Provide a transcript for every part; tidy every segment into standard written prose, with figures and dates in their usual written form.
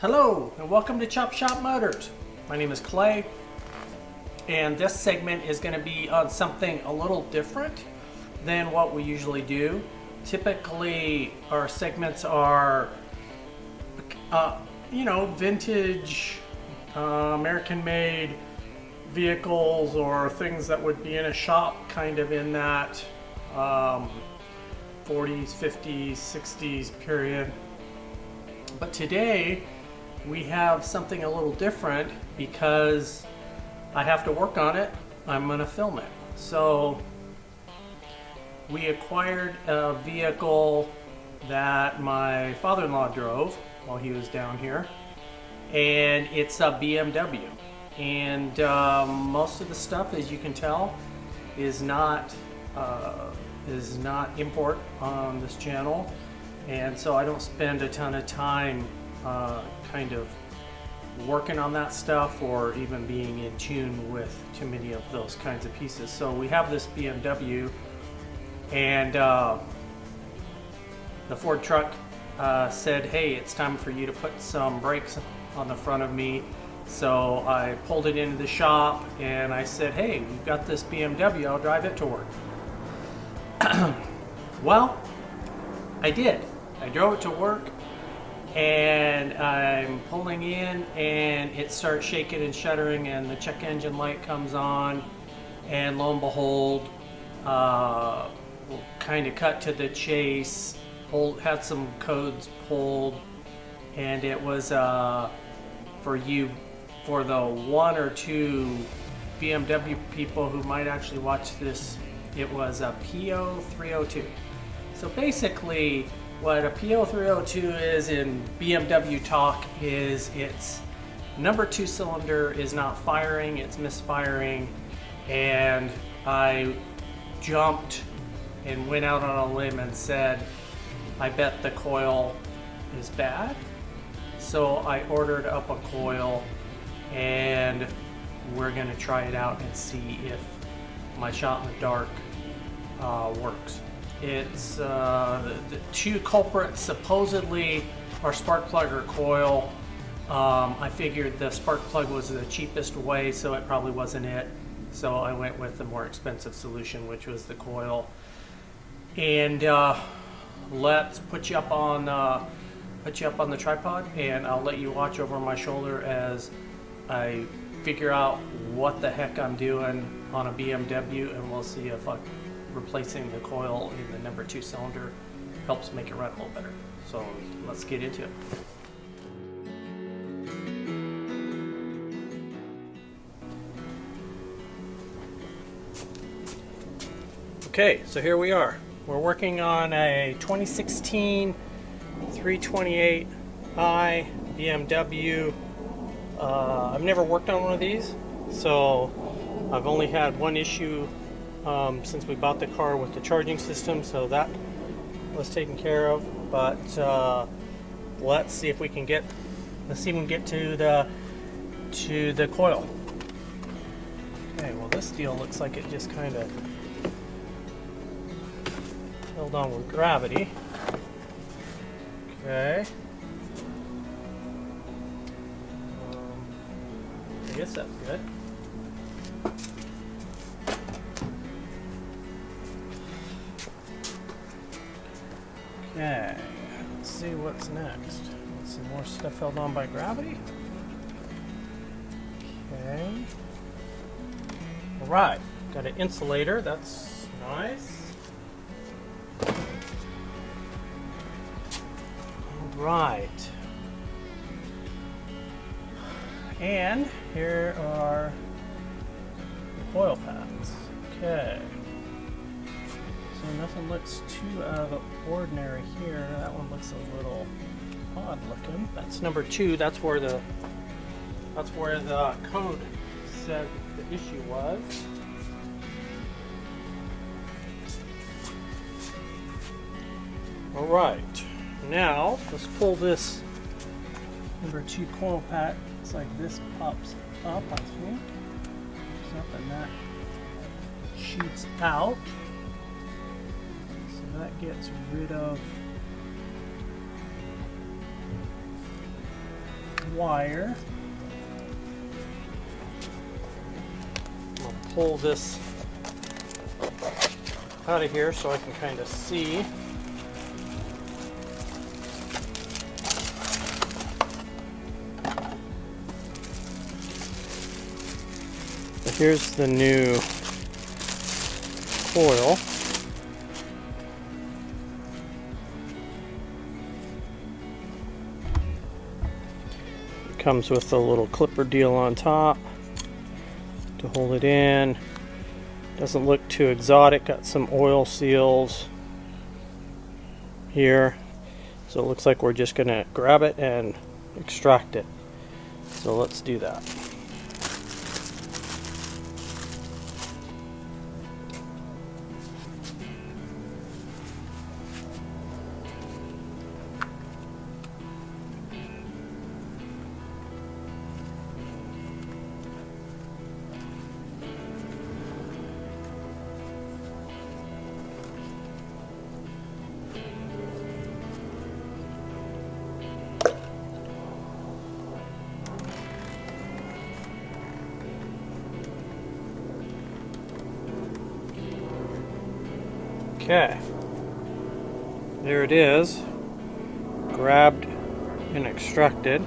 Hello and welcome to Chop Shop Motors. My name is Clay and this segment is going to be on something a little different than what we usually do. Typically our segments are vintage American made vehicles or things that would be in a shop kind of in that 40s, 50s, 60s period. But today we have something a little different because I have to work on it. I'm going to film it. So we acquired a vehicle that my father-in-law drove while he was down here, and it's a BMW. And most of the stuff, as you can tell, is not import on this channel, and so I don't spend a ton of time kind of working on that stuff or even being in tune with too many of those kinds of pieces. So we have this BMW, and the Ford truck said, hey, it's time for you to put some brakes on the front of me. So I pulled it into the shop and I said, hey, we've got this BMW, I'll drive it to work. Well, I did. I drove it to work and I'm pulling in and it starts shaking and shuddering and the check engine light comes on, and lo and behold, kind of cut to the chase, had some codes pulled, and it was for the one or two BMW people who might actually watch this, it was a PO302. So basically what a PO302 is in BMW talk is its number 2 cylinder is not firing, it's misfiring, and I jumped and went out on a limb and said, I bet the coil is bad. So I ordered up a coil and we're going to try it out and see if my shot in the dark works. It's the two culprits supposedly are spark plug or coil. I figured the spark plug was the cheapest way, so it probably wasn't it. So I went with the more expensive solution, which was the coil. And let's put you up on the tripod, and I'll let you watch over my shoulder as I figure out what the heck I'm doing on a BMW, and we'll see if replacing the coil in the number 2 cylinder helps make it run a little better. So let's get into it. Okay, so here we are. We're working on a 2016 328i BMW. I've never worked on one of these, so I've only had one issue since we bought the car with the charging system, so that was taken care of. But let's see if we can get to the coil. Okay, well this deal looks like it just kind of held on with gravity. Okay. I guess that's good. Okay, let's see what's next. Some more stuff held on by gravity. Okay. Alright, got an insulator, that's nice. Alright. And here are the coil pads. Okay. So nothing looks too out of the ordinary here. That one looks a little odd looking. That's number 2. That's where the code said the issue was. All right. Now let's pull this number 2 coil pad. It's like this pops up, I think. And that shoots out. So that gets rid of wire. I'll pull this out of here so I can kind of see. So here's the new coil. It comes with a little clipper deal on top to hold it in. Doesn't look too exotic. Got some oil seals here. So it looks like we're just gonna grab it and extract it. So let's do that. Okay, there it is, grabbed and extracted.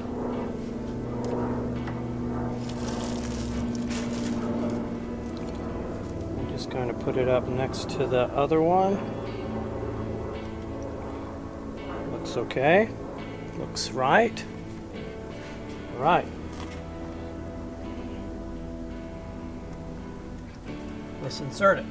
I'm just going to put it up next to the other one. Looks okay, looks right. All right. Let's insert it.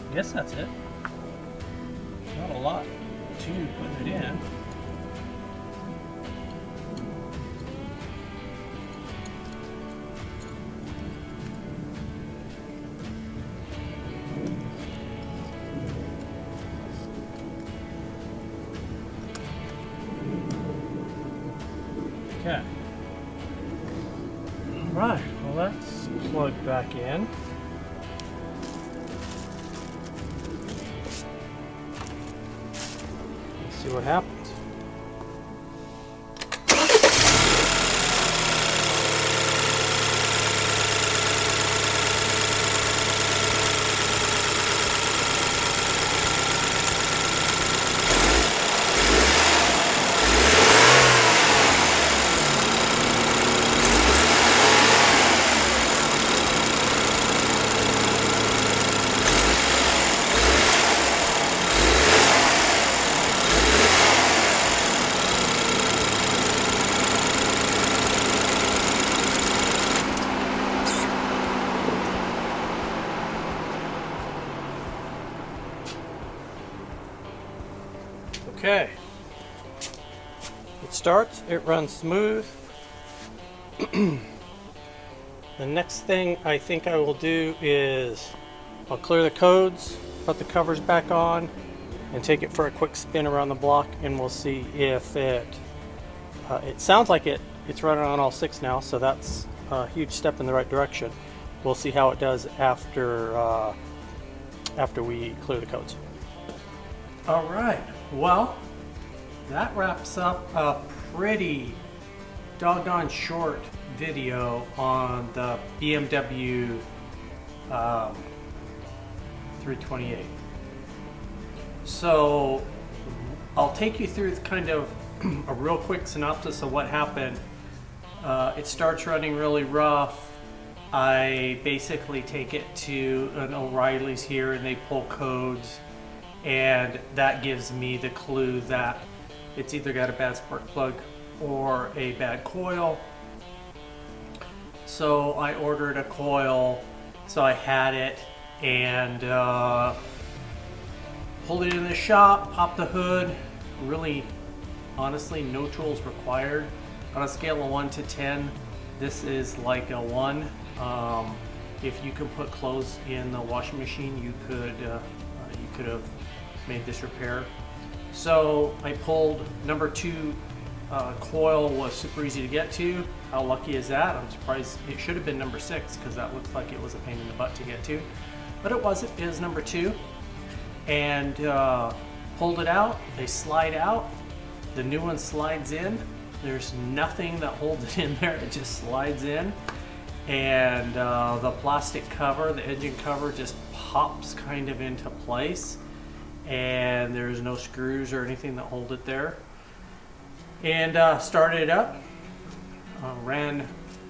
I guess that's it. Not a lot to put it in. Okay. Right, well that's plugged back in. See what happens. Okay, it starts, it runs smooth. The next thing I think I will do is I'll clear the codes, put the covers back on, and take it for a quick spin around the block, and we'll see if it sounds like it's running on all 6 now, so that's a huge step in the right direction. We'll see how it does after we clear the codes. All right, well, that wraps up a pretty doggone short video on the BMW 328. So I'll take you through kind of a real quick synopsis of what happened. It starts running really rough. I basically take it to an O'Reilly's here and they pull codes, and that gives me the clue that it's either got a bad spark plug or a bad coil. So I ordered a coil, so I had it, and pulled it in the shop, popped the hood. Really, honestly, no tools required. On a scale of 1 to 10, this is like a 1. If you could put clothes in the washing machine, you could have made this repair. So I pulled number 2 coil. Was super easy to get to. How lucky is that? I'm surprised. It should have been number 6 because that looked like it was a pain in the butt to get to, but it wasn't. It is number 2, and pulled it out. They slide out. The new one slides in. There's nothing that holds it in there. It just slides in, and the plastic cover, the engine cover, just pops kind of into place, and there's no screws or anything that hold it there. And started it up, ran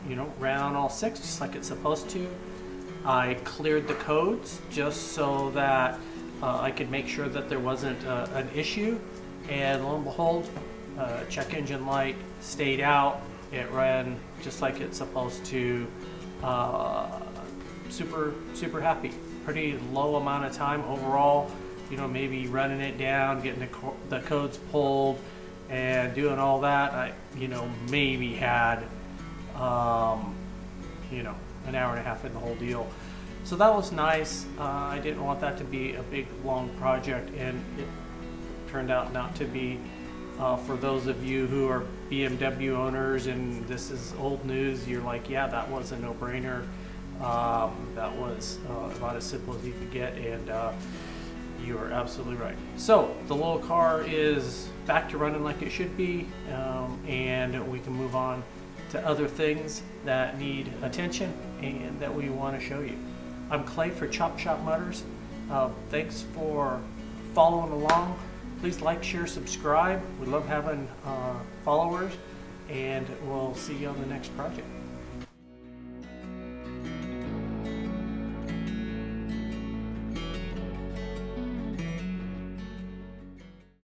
on all 6 just like it's supposed to. I cleared the codes just so that I could make sure that there wasn't an issue, and lo and behold, check engine light stayed out. It ran just like it's supposed to. Super happy. Pretty low amount of time overall. Maybe running it down, getting the codes pulled, and doing all that. I maybe had an hour and a half in the whole deal. So that was nice. I didn't want that to be a big long project, and it turned out not to be. For those of you who are BMW owners and this is old news, you're like, yeah, that was a no-brainer. That was about as simple as you could get, and you are absolutely right. So the little car is back to running like it should be, and we can move on to other things that need attention and that we want to show you. I'm Clay for Chop Shop Motors. Thanks for following along. Please like, share, subscribe. We love having followers, and we'll see you on the next project.